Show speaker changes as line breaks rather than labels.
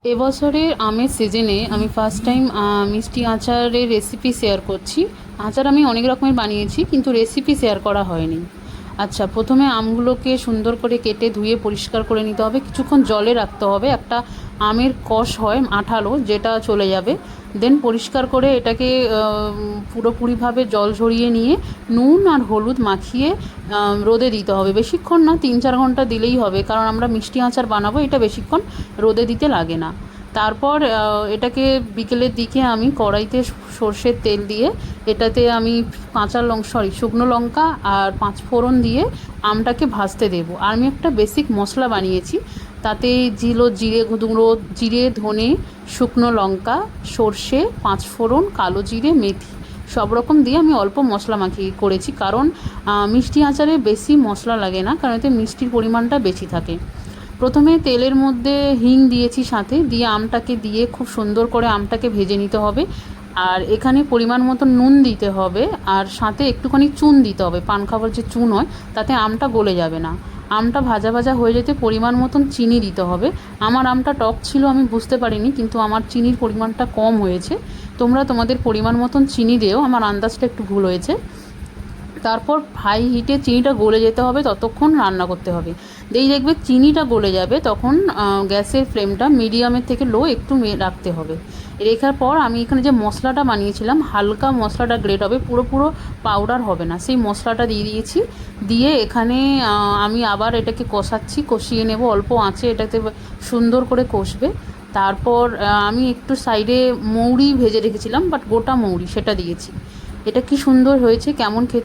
এবছরের আমের সিজনে আমি ফার্স্ট টাইম মিষ্টি আচারের রেসিপি শেয়ার করছি। আচার আমি অনেক রকমের বানিয়েছি, কিন্তু রেসিপি শেয়ার করা হয়নি। আচ্ছা, প্রথমে আমগুলোকে সুন্দর করে কেটে ধুয়ে পরিষ্কার করে নিতে হবে, কিছুক্ষণ জলে রাখতে হবে। একটা আমের কষ হয় আঠালো, যেটা চলে যাবে। দেন পরিষ্কার করে এটাকে পুরোপুরিভাবে জল ঝরিয়ে নিয়ে নুন আর হলুদ মাখিয়ে রোদে দিতে হবে। বেশিক্ষণ না, 3-4 ঘন্টা দিলেই হবে, কারণ আমরা মিষ্টি আচার বানাবো, এটা বেশিক্ষণ রোদে দিতে লাগে না। তারপর এটাকে বিকেলের দিকে আমি কড়াইতে সর্ষের তেল দিয়ে এটাতে আমি শুকনো লঙ্কা আর 5 ফোড়ন দিয়ে আমটাকে ভাজতে দেবো। আর আমি একটা বেসিক মশলা বানিয়েছি, তাতে জিরে গুঁড়ো, জিরে, ধনে, শুকনো লঙ্কা, সর্ষে, 5 ফোড়ন, কালো জিরে, মেথি সব রকম দিয়ে আমি অল্প মশলা মাখিয়ে করেছি, কারণ মিষ্টি আচারে বেশি মশলা লাগে না, কারণ এতে মিষ্টির পরিমাণটা বেশি থাকে। প্রথমে তেলের মধ্যে হিং দিয়েছি, সাথে দিয়ে আমটাকে দিয়ে খুব সুন্দর করে আমটাকে ভেজে নিতে হবে। আর এখানে পরিমাণ মতো নুন দিতে হবে, আর সাথে একটুখানি চুন দিতে হবে। পান খাবার যে চুন হয়, তাতে আমটা গলে যাবে না। আমটা ভাজা ভাজা হয়ে যেতে পরিমাণ মতন চিনি দিতে হবে। আমার আমটা টক ছিল, আমি বুঝতে পারিনি, কিন্তু আমার চিনির পরিমাণটা কম হয়েছে। তোমরা তোমাদের পরিমাণ মতন চিনি দিও, আমার আন্দাজটা একটু ভুল হয়েছে। তারপর হাই হিটে চিনিটা গলে যেতে হবে, ততক্ষণ রান্না করতে হবে। দেখবে চিনিটা গলে যাবে, তখন গ্যাসের ফ্লেমটা মিডিয়ামের থেকে লো একটু রাখতে হবে। রেখার পর আমি এখানে যে মশলাটা বানিয়েছিলাম, হালকা মশলাটা গ্রেট হবে, পুরো পাউডার হবে না, সেই মশলাটা দিয়ে দিয়েছি। দিয়ে এখানে আমি আবার এটাকে কষিয়ে নেব অল্প আঁচে, এটাতে সুন্দর করে কষবে। তারপর আমি একটু সাইডে মৌরি ভেজে রেখেছিলাম, বাট গোটা মৌরি, সেটা দিয়েছি। এটা কি সুন্দর হয়েছে, কেমন খেতে